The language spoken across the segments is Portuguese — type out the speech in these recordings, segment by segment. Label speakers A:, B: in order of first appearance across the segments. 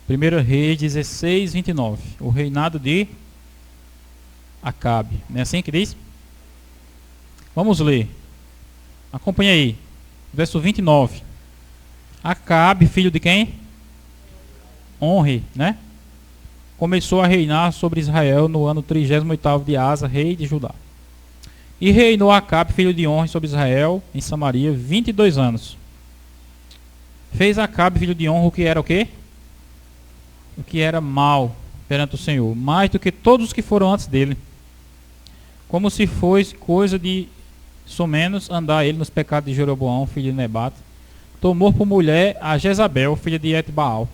A: 1 Reis 16, 29. O reinado de Acabe. Não é assim que diz? Vamos ler. Acompanhe aí. Verso 29. Acabe, filho de quem? Onre, né? Começou a reinar sobre Israel no ano 38º de Asa, rei de Judá. E reinou Acabe, filho de Onre, sobre Israel, em Samaria, 22 anos. Fez Acabe, filho de Onre, o que era o quê? O que era mal perante o Senhor, mais do que todos os que foram antes dele. Como se fosse coisa de somenos andar ele nos pecados de Jeroboão, filho de Nebate. Tomou por mulher a Jezabel, filha de Etbaal,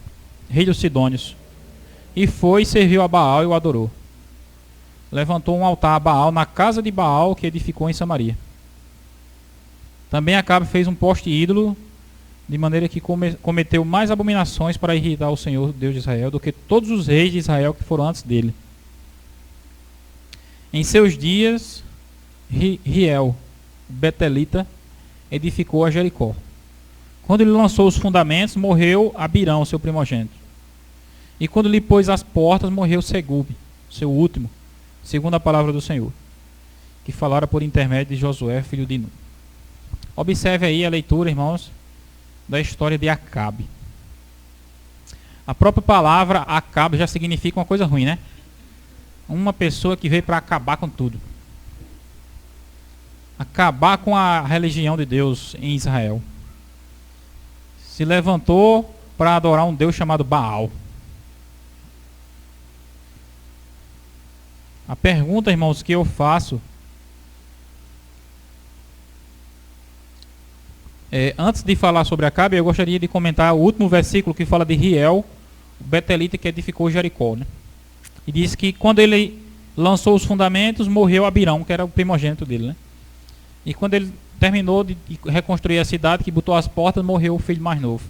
A: rei dos Sidônios. E foi e serviu a Baal e o adorou. Levantou um altar a Baal na casa de Baal que edificou em Samaria. Também Acabe fez um poste ídolo, de maneira que cometeu mais abominações para irritar o Senhor, Deus de Israel, do que todos os reis de Israel que foram antes dele. Em seus dias, Riel, Betelita, edificou a Jericó. Quando ele lançou os fundamentos, morreu Abirão, seu primogênito. E quando lhe pôs as portas, morreu Segube, seu último, segundo a palavra do Senhor, que falara por intermédio de Josué, filho de Nun. Observe aí a leitura, irmãos, da história de Acabe. A própria palavra Acabe já significa uma coisa ruim, né? Uma pessoa que veio para acabar com tudo. Acabar com a religião de Deus em Israel. Se levantou para adorar um Deus chamado Baal. A pergunta, irmãos, que eu faço antes de falar sobre Acabe, eu gostaria de comentar o último versículo que fala de Riel, o betelita que edificou Jericó, né? E diz que quando ele lançou os fundamentos, morreu Abirão, que era o primogênito dele, né? E quando ele terminou de reconstruir a cidade, que botou as portas, morreu o filho mais novo.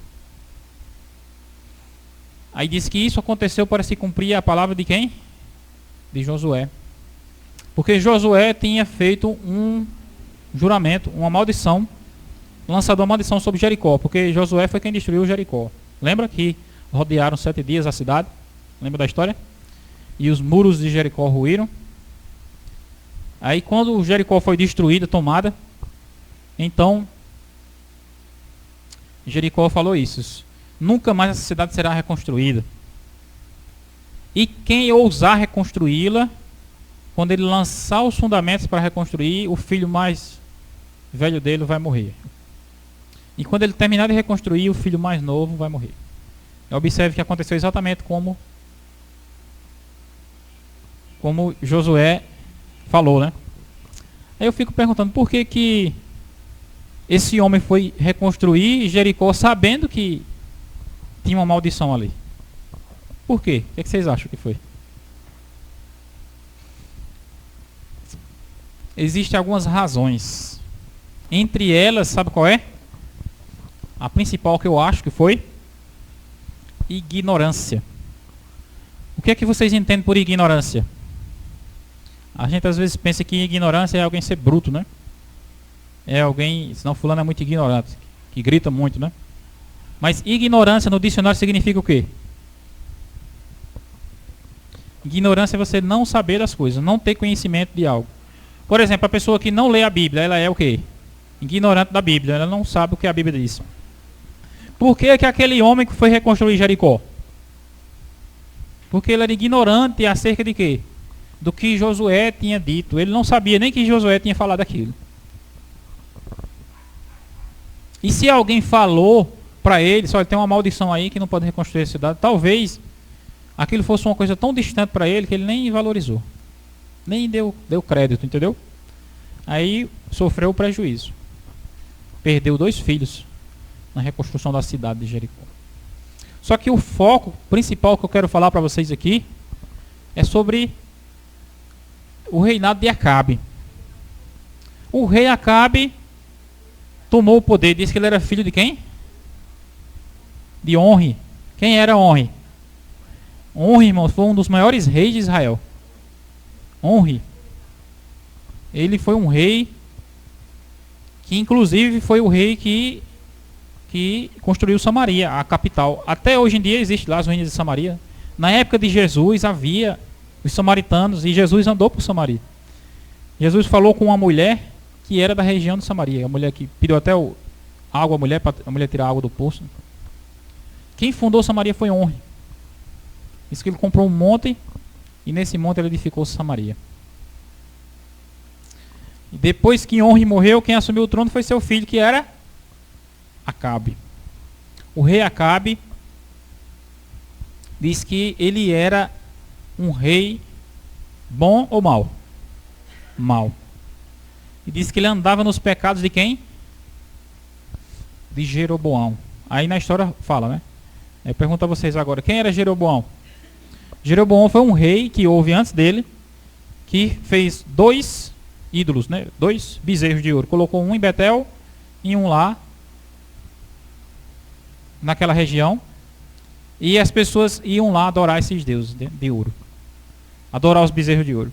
A: Aí diz que isso aconteceu para se cumprir a palavra de quem? De Josué. Porque Josué tinha feito um juramento, uma maldição, lançado uma maldição sobre Jericó, porque Josué foi quem destruiu Jericó. Lembra que rodearam 7 dias a cidade? Lembra da história? E os muros de Jericó ruíram. Aí quando Jericó foi destruída, tomada, então Jericó falou isso: nunca mais essa cidade será reconstruída. E quem ousar reconstruí-la, quando ele lançar os fundamentos para reconstruir, o filho mais velho dele vai morrer. E quando ele terminar de reconstruir, o filho mais novo vai morrer. Observe que aconteceu exatamente como Josué falou, né? Aí eu fico perguntando, por que esse homem foi reconstruir Jericó sabendo que tinha uma maldição ali? Por quê? O que vocês acham que foi? Existem algumas razões. Entre elas, sabe qual é? A principal que eu acho que foi ignorância. O que é que vocês entendem por ignorância? A gente às vezes pensa que ignorância é alguém ser bruto, né? É alguém, senão fulano é muito ignorante, que grita muito, né? Mas ignorância no dicionário significa o quê? Ignorância é você não saber das coisas, não ter conhecimento de algo. Por exemplo, a pessoa que não lê a Bíblia, ela é o quê? Ignorante da Bíblia, ela não sabe o que a Bíblia diz. Por que aquele homem que foi reconstruir Jericó? Porque ele era ignorante acerca de quê? Do que Josué tinha dito. Ele não sabia nem que Josué tinha falado aquilo. E se alguém falou para ele, só tem uma maldição aí que não pode reconstruir a cidade, talvez aquilo fosse uma coisa tão distante para ele que ele nem valorizou. Nem deu crédito, entendeu? Aí sofreu o prejuízo. Perdeu 2 filhos na reconstrução da cidade de Jericó. Só que o foco principal que eu quero falar para vocês aqui é sobre o reinado de Acabe. O rei Acabe tomou o poder. Diz que ele era filho de quem? De Onre. Quem era Onre? Onre, irmãos, foi um dos maiores reis de Israel. Onre. Ele foi um rei que inclusive foi o rei que que construiu Samaria, a capital. Até hoje em dia existe lá as ruínas de Samaria. Na época de Jesus havia os samaritanos e Jesus andou por Samaria. Jesus falou com uma mulher que era da região de Samaria, a mulher que pediu até água à mulher, para a mulher tirar água do poço. Quem fundou Samaria foi Onre. Diz que ele comprou um monte e nesse monte ele edificou Samaria. E depois que Onre morreu, quem assumiu o trono foi seu filho, que era Acabe. O rei Acabe diz que ele era um rei bom ou mau? Mau. E diz que ele andava nos pecados de quem? De Jeroboão. Aí na história fala, né? Eu pergunto a vocês agora, quem era Jeroboão? Jeroboão foi um rei que houve antes dele, que fez 2 ídolos, né? 2 bezerros de ouro. Colocou um em Betel e um lá, naquela região. E as pessoas iam lá adorar esses deuses de ouro. Adorar os bezerros de ouro.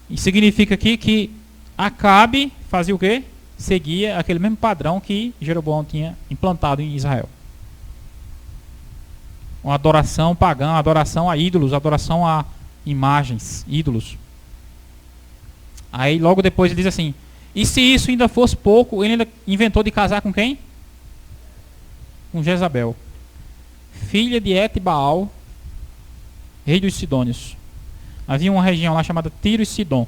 A: E significa aqui que Acabe fazia o quê? Seguia aquele mesmo padrão que Jeroboão tinha implantado em Israel. Uma adoração pagã, adoração a ídolos, adoração a imagens, ídolos. Aí logo depois ele diz assim, e se isso ainda fosse pouco, ele ainda inventou de casar com quem? Com Jezabel, filha de Etibaal, rei dos Sidônios. Havia uma região lá chamada Tiro e Sidom,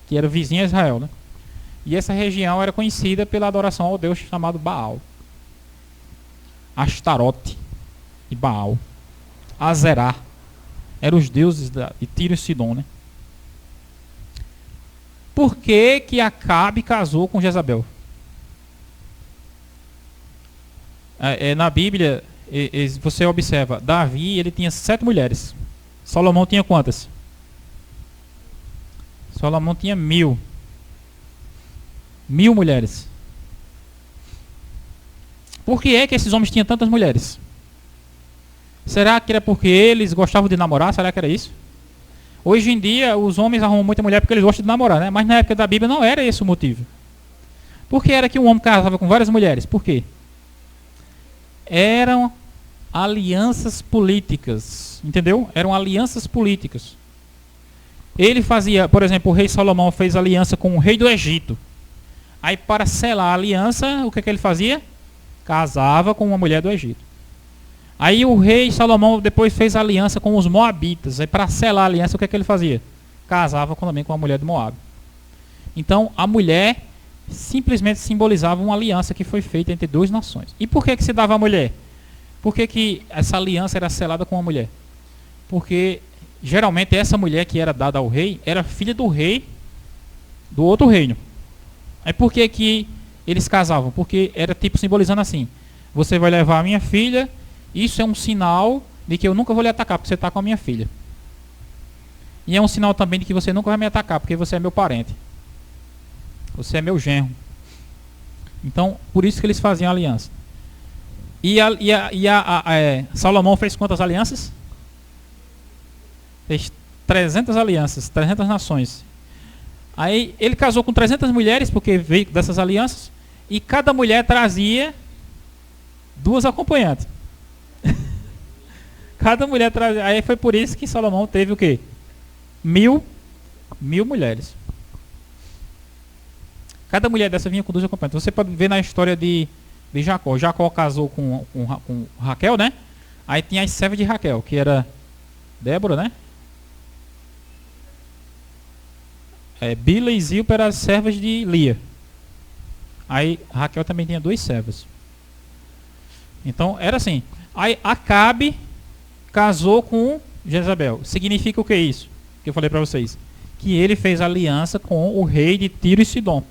A: que era vizinha a Israel, né? E essa região era conhecida pela adoração ao deus chamado Baal, Astarote e Baal, Azerá, eram os deuses de Tiro e Sidom, né? Por que que Acabe casou com Jezabel? Na Bíblia, você observa, Davi ele tinha 7 mulheres. Salomão tinha quantas? Salomão tinha 1000 mulheres. Por que é que esses homens tinham tantas mulheres? Será que era porque eles gostavam de namorar? Será que era isso? Hoje em dia, os homens arrumam muita mulher porque eles gostam de namorar, né? Mas na época da Bíblia não era esse o motivo. Por que era que um homem casava com várias mulheres? Por quê? Eram alianças políticas, entendeu? Eram alianças políticas. Ele fazia, por exemplo, o rei Salomão fez aliança com o rei do Egito. Aí para selar a aliança, o que ele fazia? Casava com uma mulher do Egito. Aí o rei Salomão depois fez aliança com os moabitas. Aí para selar a aliança, o que ele fazia? Casava também com a mulher do Moab. Então a mulher simplesmente simbolizava uma aliança que foi feita entre 2 nações. E por que se dava a mulher? Por que essa aliança era selada com a mulher? Porque geralmente essa mulher que era dada ao rei era filha do rei do outro reino. Aí por que eles casavam? Porque era tipo simbolizando assim: você vai levar a minha filha, isso é um sinal de que eu nunca vou lhe atacar porque você está com a minha filha. E é um sinal também de que você nunca vai me atacar porque você é meu parente. Você é meu genro. Então, por isso que eles faziam aliança. Salomão fez quantas alianças? Fez 300 alianças, 300 nações. Aí ele casou com 300 mulheres, porque veio dessas alianças, e cada mulher trazia 2 acompanhantes. Cada mulher trazia. Aí foi por isso que Salomão teve o quê? 1000 mulheres. Cada mulher dessa vinha com 2 acompanhantes. Você pode ver na história de Jacó. Jacó casou com Raquel, né? Aí tinha as servas de Raquel, que era Débora, né? Bila e Zilpa eram as servas de Lia. Aí Raquel também tinha 2 servas. Então era assim. Aí Acabe casou com Jezabel. Significa o que é isso? Que eu falei para vocês. Que ele fez aliança com o rei de Tiro e Sidom.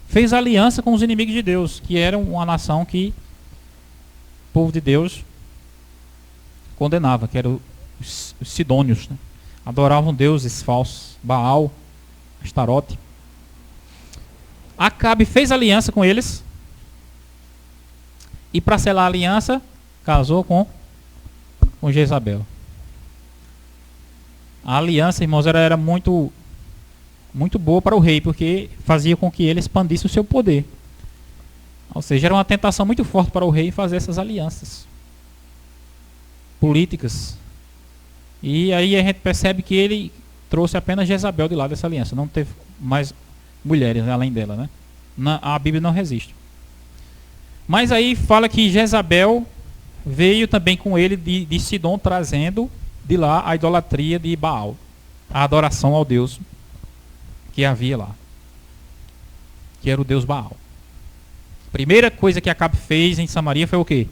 A: Fez aliança com os inimigos de Deus, que eram uma nação que o povo de Deus condenava, que eram os sidônios, né? Adoravam deuses falsos, Baal, Astarote. Acabe fez aliança com eles e para selar a aliança casou com Jezabel. A aliança, irmãos, era muito boa para o rei, porque fazia com que ele expandisse o seu poder. Ou seja, era uma tentação muito forte para o rei fazer essas alianças políticas. E aí a gente percebe que ele trouxe apenas Jezabel de lá dessa aliança. Não teve mais mulheres além dela, né? A Bíblia não resiste. Mas aí fala que Jezabel veio também com ele de Sidom, trazendo de lá a idolatria de Baal, a adoração ao Deus que havia lá, que era o Deus Baal. Primeira coisa que Acabe fez em Samaria foi o quê?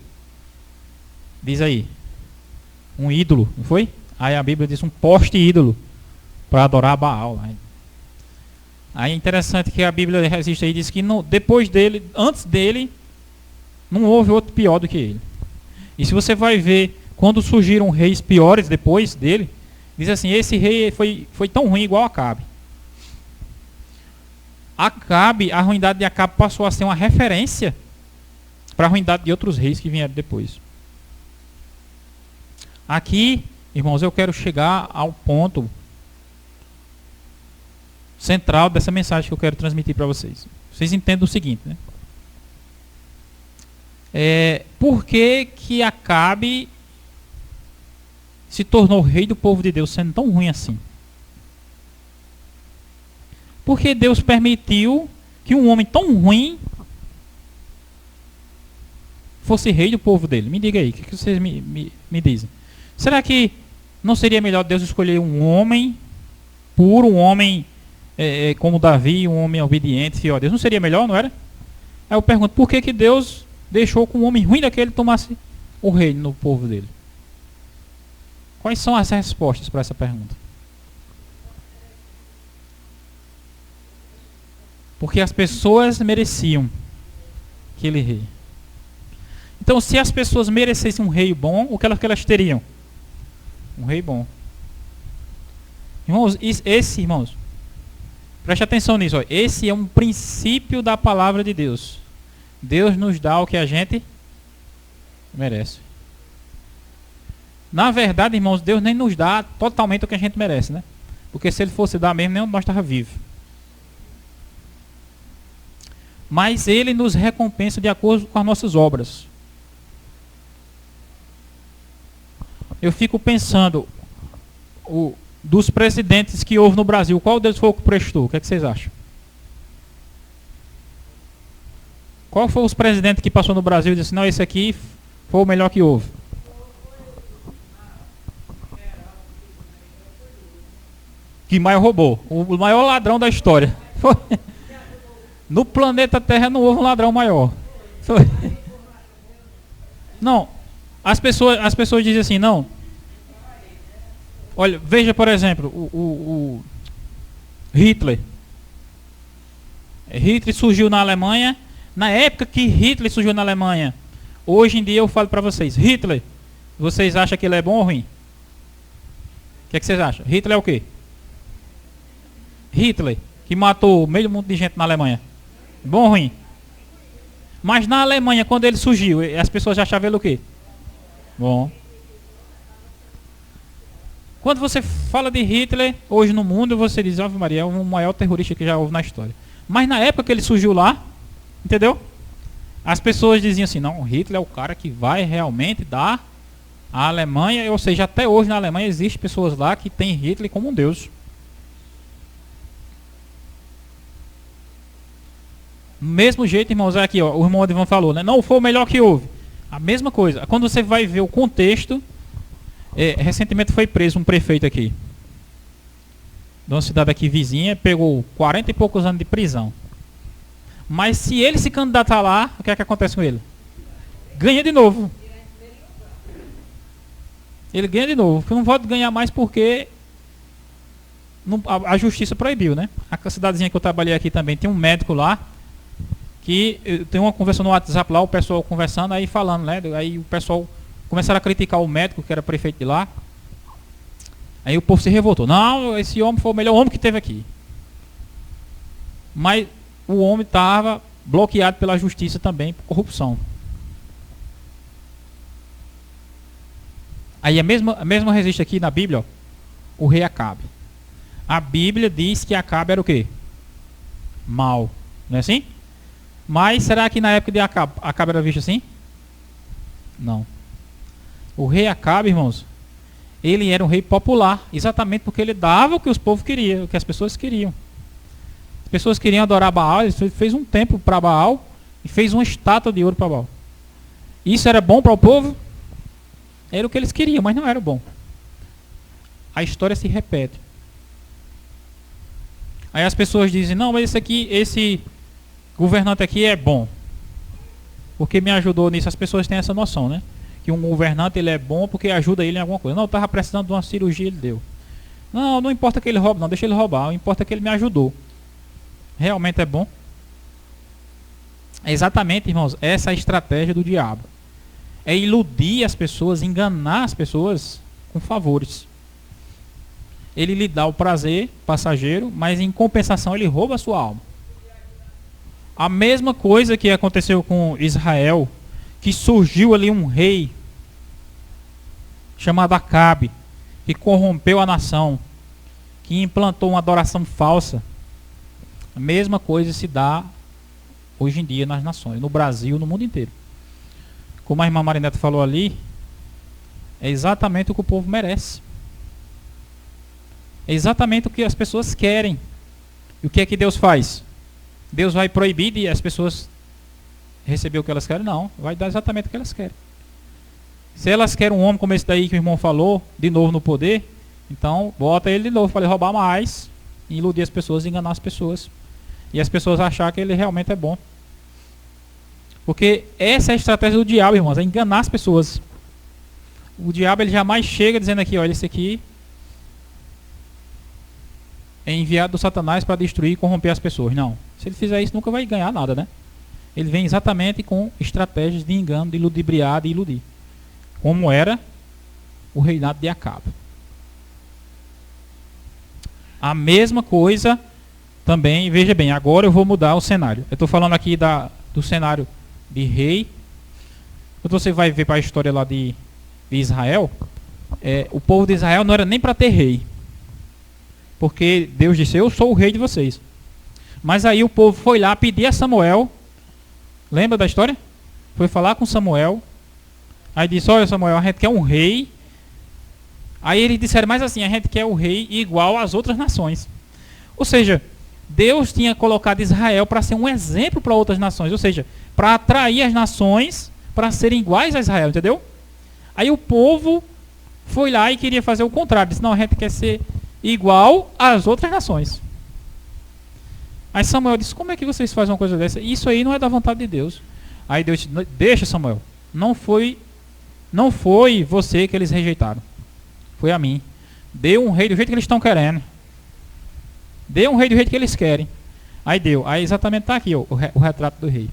A: Diz aí. Um ídolo, não foi? Aí a Bíblia diz um poste ídolo para adorar Baal. Aí é interessante que a Bíblia resiste aí, diz que não, depois dele, antes dele, não houve outro pior do que ele. E se você vai ver, quando surgiram reis piores depois dele, diz assim, esse rei foi tão ruim igual Acabe. A ruindade de Acabe passou a ser uma referência para a ruindade de outros reis que vieram depois. Aqui, irmãos, eu quero chegar ao ponto central dessa mensagem que eu quero transmitir para vocês. Vocês entendem o seguinte, né? Por que Acabe se tornou rei do povo de Deus sendo tão ruim assim? Porque Deus permitiu que um homem tão ruim fosse rei do povo dele? Me diga aí, o que vocês me dizem? Será que não seria melhor Deus escolher um homem puro, um homem como Davi, um homem obediente, fiel a Deus? Não seria melhor, não era? Aí eu pergunto, por que Deus deixou que um homem ruim daquele tomasse o reino no povo dele? Quais são as respostas para essa pergunta? Porque as pessoas mereciam aquele rei. Então, se as pessoas merecessem um rei bom, o que elas teriam? Um rei bom. Irmãos, irmãos, preste atenção nisso. Ó. Esse é um princípio da palavra de Deus. Deus nos dá o que a gente merece. Na verdade, irmãos, Deus nem nos dá totalmente o que a gente merece, né? Porque se Ele fosse dar mesmo, nenhum de nós estava vivo. Mas Ele nos recompensa de acordo com as nossas obras. Eu fico pensando, dos presidentes que houve no Brasil, qual deles foi o que prestou? O que é que vocês acham? Qual foi os presidentes que passou no Brasil e disse, não, esse aqui foi o melhor que houve? Que mais roubou? O maior ladrão da história. Foi. No planeta Terra não houve um ladrão maior. Foi. Não. As pessoas dizem assim, não. Olha, veja por exemplo, o Hitler. Hitler surgiu na Alemanha. Na época que Hitler surgiu na Alemanha, hoje em dia eu falo para vocês, Hitler, vocês acham que ele é bom ou ruim? O que é que vocês acham? Hitler é o quê? Hitler, que matou meio mundo de gente na Alemanha. Bom ou ruim? Mas na Alemanha, quando ele surgiu, as pessoas já achavam ele o quê? Bom. Quando você fala de Hitler, hoje no mundo, você diz, Ave Maria, é o maior terrorista que já houve na história. Mas na época que ele surgiu lá, entendeu? As pessoas diziam assim, não, Hitler é o cara que vai realmente dar a Alemanha, ou seja, até hoje na Alemanha existem pessoas lá que têm Hitler como um deus. Mesmo jeito, irmãos, aqui, ó, o irmão Adivan falou, né? Não foi o melhor que houve. A mesma coisa. Quando você vai ver o contexto, recentemente foi preso um prefeito aqui, de uma cidade aqui vizinha, pegou 40 e poucos anos de prisão. Mas se ele se candidatar lá, o que é que acontece com ele? Ganha de novo. Ele ganha de novo. Eu não pode ganhar mais porque a justiça proibiu, né? A cidadezinha que eu trabalhei aqui também, tem um médico lá, que tem uma conversa no WhatsApp lá, o pessoal conversando, aí falando, né? Aí o pessoal começaram a criticar o médico, que era prefeito de lá. Aí o povo se revoltou. Não, esse homem foi o melhor homem que teve aqui. Mas o homem estava bloqueado pela justiça também, por corrupção. Aí a mesma resiste aqui na Bíblia, ó, o rei Acabe. A Bíblia diz que Acabe era o quê? Mal. Não é assim? Mas será que na época de Acabe era visto assim? Não. O rei Acabe, irmãos, ele era um rei popular, exatamente porque ele dava o que os povos queriam, o que as pessoas queriam. As pessoas queriam adorar Baal, ele fez um templo para Baal e fez uma estátua de ouro para Baal. Isso era bom para o povo? Era o que eles queriam, mas não era bom. A história se repete. Aí as pessoas dizem, não, mas esse governante aqui é bom, porque me ajudou nisso. As pessoas têm essa noção, né? Que um governante ele é bom porque ajuda ele em alguma coisa. Não, eu estava precisando de uma cirurgia, ele deu. Não, não importa que ele roube, não, deixa ele roubar. Não importa que ele me ajudou. Realmente é bom? É exatamente, irmãos, essa é a estratégia do diabo. É iludir as pessoas, enganar as pessoas com favores. Ele lhe dá o prazer passageiro, mas em compensação ele rouba a sua alma. A mesma coisa que aconteceu com Israel, que surgiu ali um rei chamado Acabe, que corrompeu a nação, que implantou uma adoração falsa. A mesma coisa se dá hoje em dia nas nações, no Brasil, no mundo inteiro. Como a irmã Marineta falou ali, é exatamente o que o povo merece. É exatamente o que as pessoas querem. E o que é que Deus faz? Deus vai proibir de as pessoas receber o que elas querem? Não, vai dar exatamente o que elas querem. Se elas querem um homem como esse daí que o irmão falou, de novo no poder, então bota ele de novo para ele roubar mais, iludir as pessoas, enganar as pessoas. E as pessoas achar que ele realmente é bom. Porque essa é a estratégia do diabo, irmãos, é enganar as pessoas. O diabo ele jamais chega dizendo aqui, olha, esse aqui é enviado do Satanás para destruir e corromper as pessoas. Não. Se ele fizer isso, nunca vai ganhar nada, né? Ele vem exatamente com estratégias de engano, de ludibriar, de iludir. Como era o reinado de Acabe. A mesma coisa também, veja bem, agora eu vou mudar o cenário. Eu estou falando aqui do cenário de rei. Quando você vai ver para a história lá de Israel, o povo de Israel não era nem para ter rei. Porque Deus disse, eu sou o rei de vocês. Mas aí o povo foi lá pedir a Samuel. Lembra da história? Foi falar com Samuel. Aí disse, olha Samuel, a gente quer um rei. Aí eles disseram mais assim, a gente quer o rei igual às outras nações. Ou seja, Deus tinha colocado Israel para ser um exemplo para outras nações. Ou seja, para atrair as nações para serem iguais a Israel, entendeu? Aí o povo foi lá e queria fazer o contrário. Disse, não, a gente quer ser igual às outras nações. Aí Samuel disse, como é que vocês fazem uma coisa dessa? Isso aí não é da vontade de Deus. Aí Deus disse, deixa Samuel, não foi você que eles rejeitaram, foi a mim. Dê um rei do jeito que eles estão querendo. Dê um rei do jeito que eles querem. Aí deu, aí exatamente está aqui ó, o retrato do rei.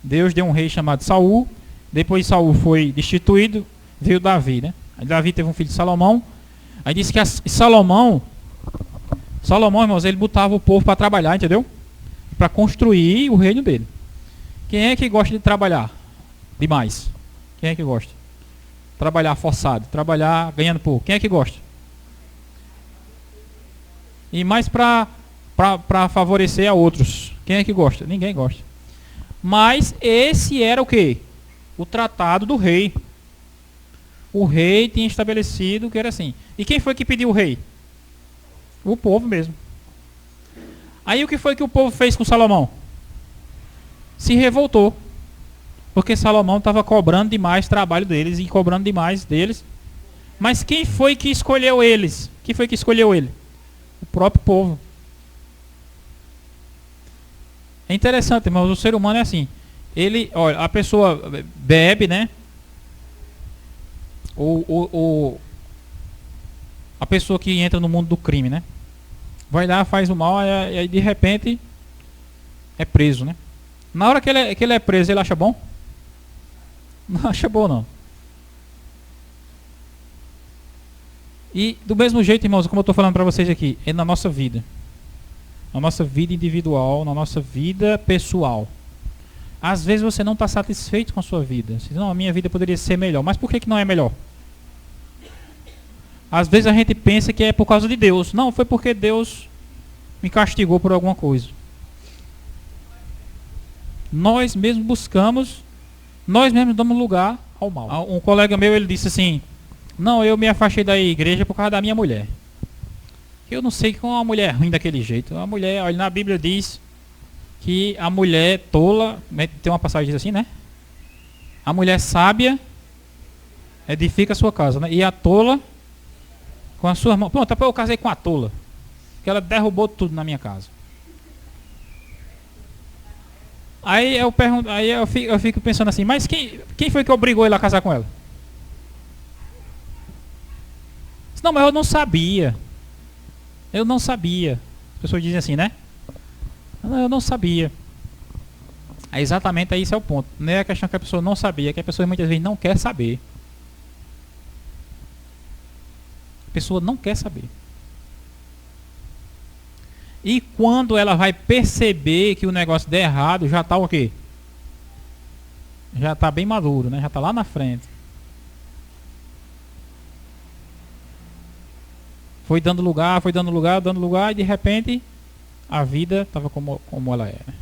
A: Deus deu um rei chamado Saul. Depois Saul foi destituído, veio Davi, né? Aí Davi teve um filho de Salomão. Aí disse que Salomão, irmãos, ele botava o povo para trabalhar, entendeu? Para construir o reino dele. Quem é que gosta de trabalhar demais? Quem é que gosta? Trabalhar forçado, trabalhar ganhando pouco. Quem é que gosta? E mais para favorecer a outros. Quem é que gosta? Ninguém gosta. Mas esse era o quê? O tratado do rei. O rei tinha estabelecido que era assim. E quem foi que pediu o rei? O povo mesmo. Aí o que foi que o povo fez com Salomão? Se revoltou. Porque Salomão estava cobrando demais trabalho deles e cobrando demais deles. Mas quem foi que escolheu eles? Quem foi que escolheu ele? O próprio povo. É interessante, mas o ser humano é assim. Ele, olha, a pessoa bebe, né? A pessoa que entra no mundo do crime, né? Vai lá, faz o mal, e aí de repente é preso, né? Na hora que ele é preso, ele acha bom? Não acha bom, não. E do mesmo jeito, irmãos, como eu estou falando para vocês aqui, é na nossa vida. Na nossa vida individual, na nossa vida pessoal. Às vezes você não está satisfeito com a sua vida. Você diz, não, a minha vida poderia ser melhor. Mas por que não é melhor? Às vezes a gente pensa que é por causa de Deus. Não, foi porque Deus me castigou por alguma coisa. Nós mesmos buscamos, nós mesmos damos lugar ao mal. Um colega meu, ele disse assim: não, eu me afastei da igreja por causa da minha mulher. Eu não sei como uma mulher é ruim daquele jeito. A mulher, olha, na Bíblia diz que a mulher tola, tem uma passagem que diz assim, né? A mulher sábia edifica a sua casa, né? E a tola com as suas mãos. Pronto, eu casei com a tola, que ela derrubou tudo na minha casa. Aí eu pergunto, aí eu fico pensando assim, mas quem foi que obrigou ele a casar com ela? Não, mas eu não sabia. Eu não sabia. As pessoas dizem assim, né? Não, eu não sabia. É exatamente isso é o ponto. Não é a questão que a pessoa não sabia, é que a pessoa muitas vezes não quer saber. A pessoa não quer saber. E quando ela vai perceber que o negócio der errado, já está o quê? Já está bem maduro, né? Já está lá na frente. Foi dando lugar, e de repente a vida estava como ela era.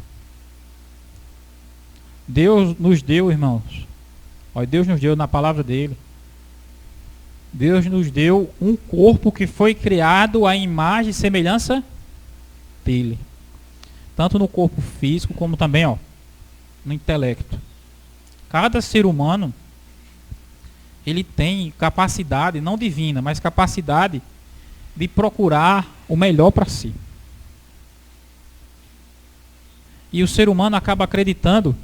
A: Deus nos deu, irmãos. Olha, Deus nos deu na palavra dele. Deus nos deu um corpo que foi criado à imagem e semelhança dele. Tanto no corpo físico como também, ó, no intelecto. Cada ser humano, ele tem capacidade, não divina, mas capacidade de procurar o melhor para si. E o ser humano acaba acreditando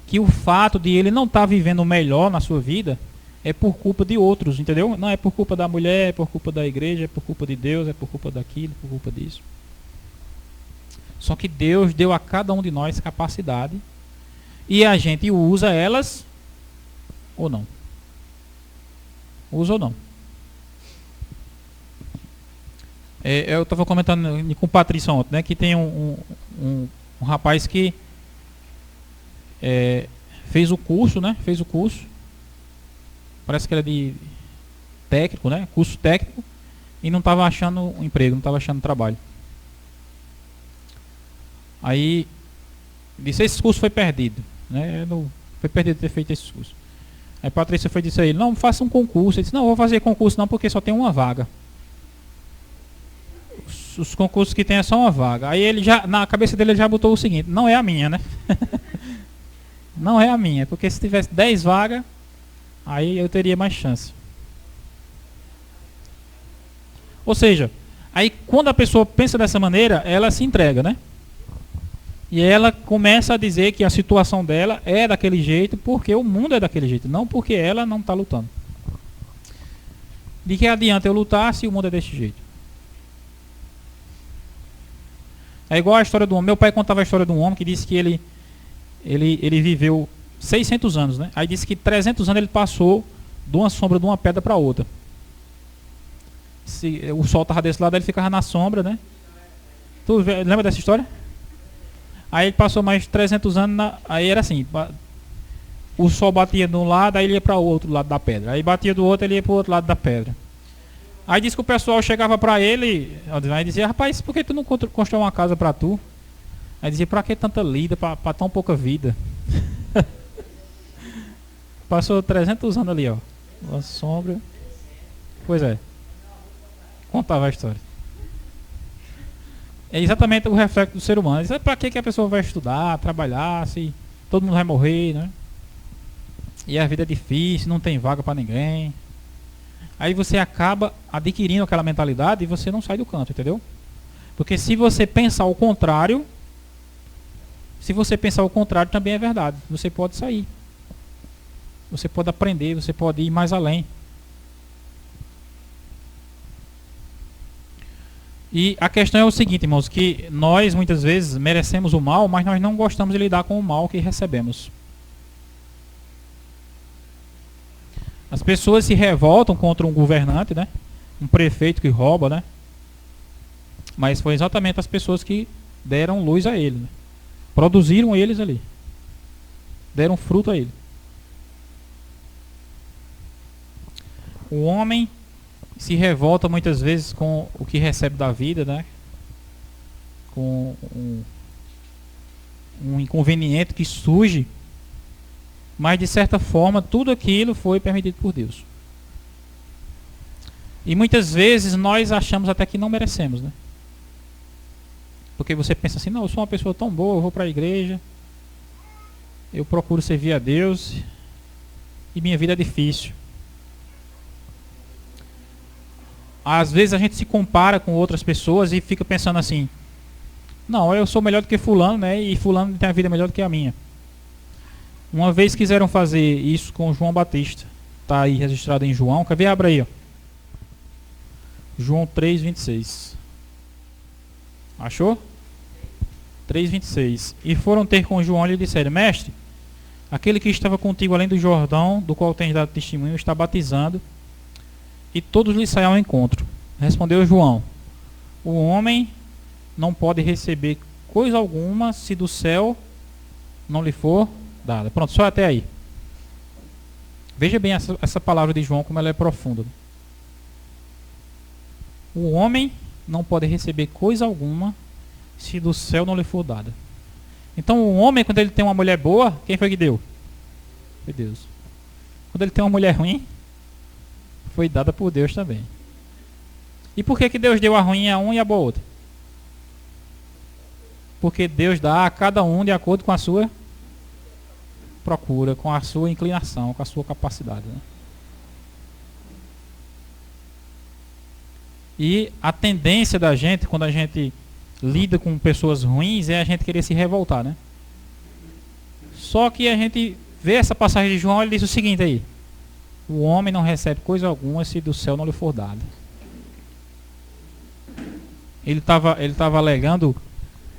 A: que o fato de ele não estar vivendo o melhor na sua vida é por culpa de outros, entendeu? Não é por culpa da mulher, é por culpa da igreja, é por culpa de Deus, é por culpa daquilo, é por culpa disso. Só que Deus deu a cada um de nós capacidade e a gente usa elas ou não. Usa ou não. Eu estava comentando com o Patrício ontem, né, que tem um rapaz que fez o curso, né? Fez o curso. Parece que era de técnico, né? Curso técnico. E não estava achando um emprego, não estava achando trabalho. Aí disse: esse curso foi perdido, né? Foi perdido ter feito esse curso. Aí Patrícia foi disse a ele: não, faça um concurso. Ele disse: não, vou fazer concurso não, porque só tem uma vaga. Os concursos que tem é só uma vaga. Aí ele já, na cabeça dele, ele já botou o seguinte: não é a minha, né? Não é a minha, porque se tivesse 10 vagas, aí eu teria mais chance. Ou seja, aí quando a pessoa pensa dessa maneira, ela se entrega, né? E ela começa a dizer que a situação dela é daquele jeito porque o mundo é daquele jeito, não porque ela não está lutando. De que adianta eu lutar se o mundo é desse jeito? É igual a história do homem. Meu pai contava a história de um homem que disse que ele viveu 600 anos, né? Aí disse que 300 anos ele passou de uma sombra de uma pedra para outra. Se o sol estava desse lado, ele ficava na sombra, né? Tu lembra dessa história? Aí ele passou mais 300 anos, aí era assim, o sol batia de um lado, aí ele ia para o outro lado da pedra. Aí batia do outro, ele ia para o outro lado da pedra. Aí disse que o pessoal chegava para ele, aí dizia: rapaz, por que tu não constrói uma casa para tu? Aí dizia: para que tanta lida, para tão pouca vida? Passou 300 anos ali, ó, uma sombra. Pois é, contava a história. É exatamente o reflexo do ser humano. Para que a pessoa vai estudar, trabalhar, se todo mundo vai morrer, né? E a vida é difícil, não tem vaga para ninguém. Aí você acaba adquirindo aquela mentalidade e você não sai do canto, entendeu? Porque se você pensar o contrário, também é verdade. Você pode sair. Você pode aprender, você pode ir mais além. E a questão é o seguinte, irmãos, que nós muitas vezes merecemos o mal, mas nós não gostamos de lidar com o mal que recebemos. As pessoas se revoltam contra um governante, né? Um prefeito que rouba, né? Mas foi exatamente as pessoas que deram luz a ele, né? Produziram eles ali. Deram fruto a ele. O homem se revolta muitas vezes com o que recebe da vida, né? Com um inconveniente que surge, mas de certa forma tudo aquilo foi permitido por Deus. E muitas vezes nós achamos até que não merecemos, né? Porque você pensa assim, não, eu sou uma pessoa tão boa, eu vou para a igreja, eu procuro servir a Deus e minha vida é difícil. Às vezes a gente se compara com outras pessoas e fica pensando assim, não, eu sou melhor do que fulano, né? E fulano tem a vida melhor do que a minha. Uma vez quiseram fazer isso com João Batista. Está aí registrado em João. Quer ver? Abra aí, ó. João 3:26. Achou? 3:26. E foram ter com João e lhe disseram, mestre, aquele que estava contigo além do Jordão, do qual tens dado testemunho, está batizando, e todos lhe saem ao encontro. Respondeu João, o homem não pode receber coisa alguma se do céu não lhe for dada. Pronto, só até aí. Veja bem essa palavra de João, como ela é profunda. O homem não pode receber coisa alguma se do céu não lhe for dada. Então o homem, quando ele tem uma mulher boa, quem foi que deu? Foi Deus. Quando ele tem uma mulher ruim, foi dada por Deus também. E por que Deus deu a ruim a um e a boa a outra? Porque Deus dá a cada um de acordo com a sua procura, com a sua inclinação, com a sua capacidade, né? E a tendência da gente, quando a gente lida com pessoas ruins, é a gente querer se revoltar, né? Só que a gente vê essa passagem de João, ele diz o seguinte aí, o homem não recebe coisa alguma se do céu não lhe for dado. Ele estava alegando,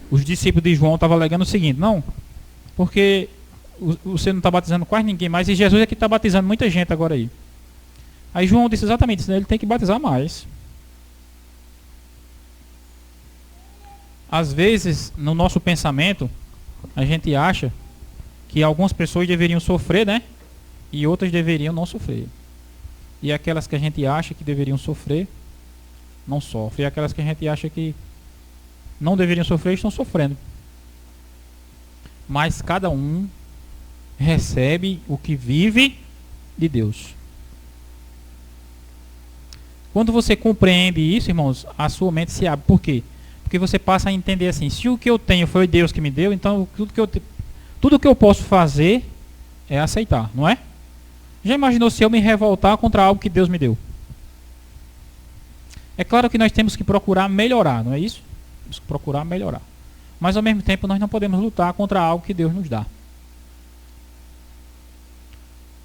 A: os discípulos de João estavam alegando o seguinte, não, porque você não está batizando quase ninguém mais, e Jesus é que está batizando muita gente agora aí. Aí João disse exatamente isso, né? Ele tem que batizar mais. Às vezes, no nosso pensamento, a gente acha que algumas pessoas deveriam sofrer, né? E outras deveriam não sofrer. E aquelas que a gente acha que deveriam sofrer, não sofrem. E aquelas que a gente acha que não deveriam sofrer, estão sofrendo. Mas cada um recebe o que vive de Deus. Quando você compreende isso, irmãos, a sua mente se abre. Por quê? Porque você passa a entender assim, se o que eu tenho foi Deus que me deu, então tudo que eu posso fazer é aceitar, não é? Já imaginou se eu me revoltar contra algo que Deus me deu? É claro que nós temos que procurar melhorar, não é isso? Temos que procurar melhorar. Mas ao mesmo tempo nós não podemos lutar contra algo que Deus nos dá.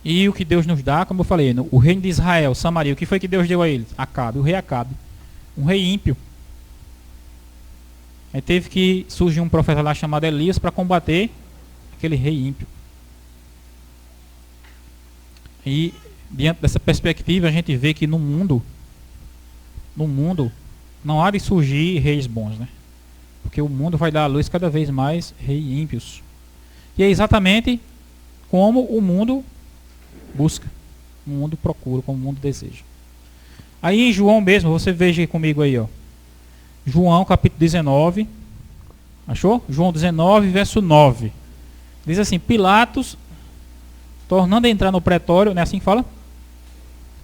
A: E o que Deus nos dá, como eu falei, o reino de Israel, Samaria, o que foi que Deus deu a eles? Acabe, o rei Acabe. Um rei ímpio. Aí teve que surgir um profeta lá chamado Elias para combater aquele rei ímpio. E diante dessa perspectiva a gente vê que no mundo não há de surgir reis bons, né? Porque o mundo vai dar à luz cada vez mais reis ímpios. E é exatamente como o mundo busca, o mundo procura, como o mundo deseja. Aí em João mesmo, você veja comigo aí, ó. João capítulo 19, achou? João 19, verso 9. Diz assim, Pilatos, tornando a entrar no pretório, não é assim que fala?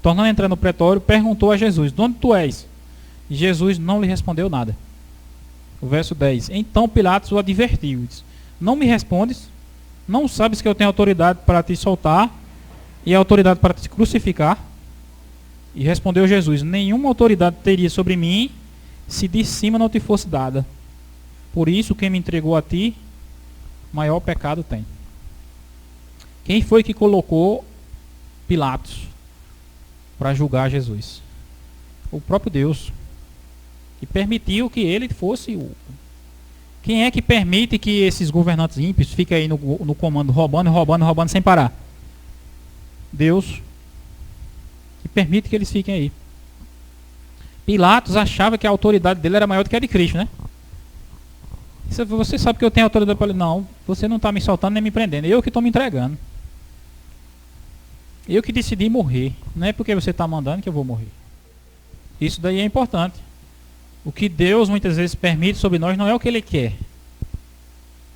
A: Tornando a entrar no pretório, perguntou a Jesus, de onde tu és? E Jesus não lhe respondeu nada. O verso 10. Então Pilatos o advertiu, diz, não me respondes? Não sabes que eu tenho autoridade para te soltar e autoridade para te crucificar? E respondeu Jesus, nenhuma autoridade teria sobre mim se de cima não te fosse dada. Por isso quem me entregou a ti, maior pecado tem. Quem foi que colocou Pilatos para julgar Jesus? O próprio Deus. Que permitiu que ele fosse o... Quem é que permite que esses governantes ímpios fiquem aí no comando, roubando sem parar? Deus. Que permite que eles fiquem aí. Pilatos achava que a autoridade dele era maior do que a de Cristo, né? Você sabe que eu tenho autoridade para ele? Não, você não está me soltando nem me prendendo. Eu que estou me entregando. Eu que decidi morrer. Não é porque você está mandando que eu vou morrer. Isso daí é importante. O que Deus muitas vezes permite sobre nós não é o que Ele quer.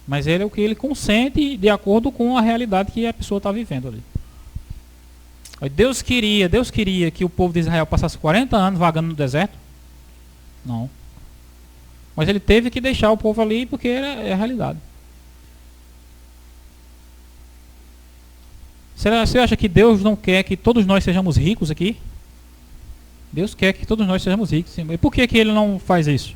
A: Mas ele é o que ele consente de acordo com a realidade que a pessoa está vivendo ali. Deus queria que o povo de Israel passasse 40 anos vagando no deserto? Não. Mas ele teve que deixar o povo ali porque é a realidade. Você acha que Deus não quer que todos nós sejamos ricos aqui? Deus quer que todos nós sejamos ricos. E por que ele não faz isso?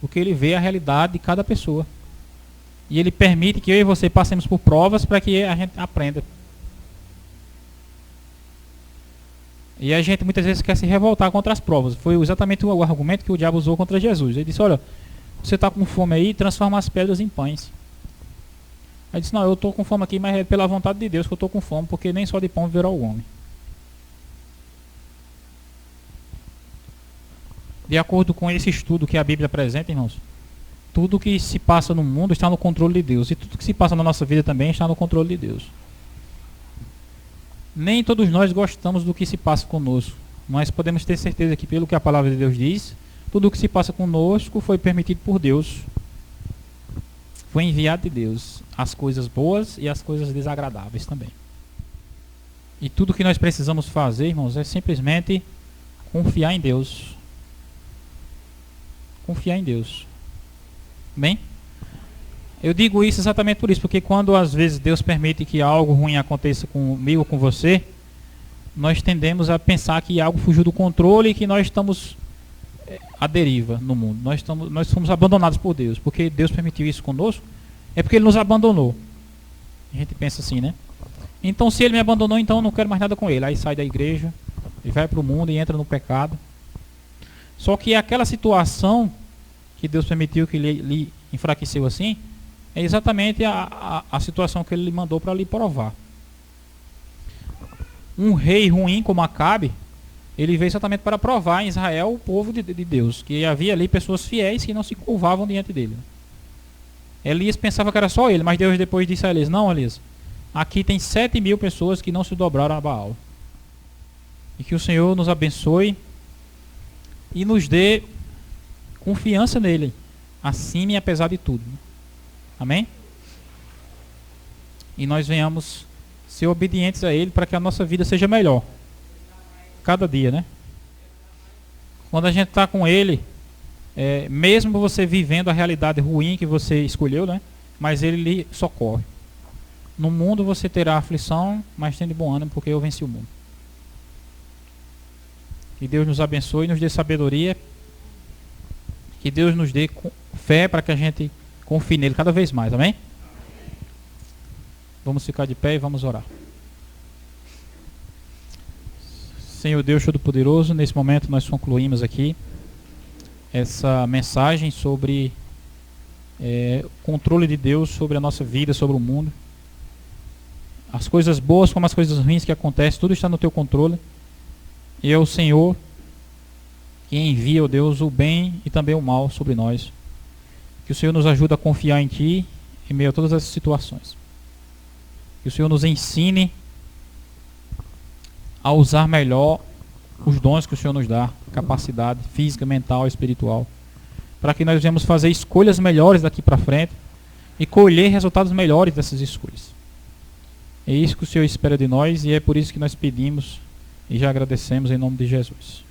A: Porque ele vê a realidade de cada pessoa. E ele permite que eu e você passemos por provas para que a gente aprenda. E a gente muitas vezes quer se revoltar contra as provas. Foi exatamente o argumento que o diabo usou contra Jesus. Ele disse, olha, você está com fome aí, transforma as pedras em pães. Aí disse, não, eu estou com fome aqui, mas é pela vontade de Deus que eu estou com fome, porque nem só de pão viverá o homem. De acordo com esse estudo que a Bíblia apresenta, irmãos, tudo que se passa no mundo está no controle de Deus. E tudo que se passa na nossa vida também está no controle de Deus. Nem todos nós gostamos do que se passa conosco, mas podemos ter certeza que, pelo que a palavra de Deus diz, tudo o que se passa conosco foi permitido por Deus. Foi enviado de Deus. As coisas boas e as coisas desagradáveis também. E tudo que nós precisamos fazer, irmãos, é simplesmente confiar em Deus. Confiar em Deus. Bem? Eu digo isso exatamente por isso, porque quando às vezes Deus permite que algo ruim aconteça comigo ou com você, nós tendemos a pensar que algo fugiu do controle e que nós estamos à deriva no mundo. Nós fomos abandonados por Deus, porque Deus permitiu isso conosco, é porque Ele nos abandonou. A gente pensa assim, né? Então se Ele me abandonou, então eu não quero mais nada com Ele. Aí sai da igreja, e vai para o mundo e entra no pecado. Só que aquela situação que Deus permitiu que lhe enfraqueceu assim, é exatamente a situação que Ele lhe mandou para lhe provar. Um rei ruim como Acabe, ele veio exatamente para provar em Israel o povo de Deus, que havia ali pessoas fiéis que não se curvavam diante dele. Elias pensava que era só ele, mas Deus depois disse a Elias, não, Elias, aqui tem 7.000 pessoas que não se dobraram a Baal. E que o Senhor nos abençoe e nos dê confiança nele, acima e apesar de tudo. Amém? E nós venhamos ser obedientes a Ele para que a nossa vida seja melhor. Cada dia, né? Quando a gente está com Ele, mesmo você vivendo a realidade ruim que você escolheu, né? Mas Ele lhe socorre. No mundo você terá aflição, mas tenha de bom ânimo, porque eu venci o mundo. Que Deus nos abençoe e nos dê sabedoria. Que Deus nos dê fé para que a gente confie nele cada vez mais, amém? Vamos ficar de pé e vamos orar. Senhor Deus Todo-Poderoso, nesse momento nós concluímos aqui essa mensagem sobre o controle de Deus sobre a nossa vida, sobre o mundo. As coisas boas como as coisas ruins que acontecem, tudo está no teu controle. E é o Senhor que envia, ó Deus, o bem e também o mal sobre nós. Que o Senhor nos ajude a confiar em Ti em meio a todas essas situações. Que o Senhor nos ensine a usar melhor os dons que o Senhor nos dá, capacidade física, mental e espiritual, para que nós venhamos fazer escolhas melhores daqui para frente e colher resultados melhores dessas escolhas. É isso que o Senhor espera de nós e é por isso que nós pedimos e já agradecemos em nome de Jesus.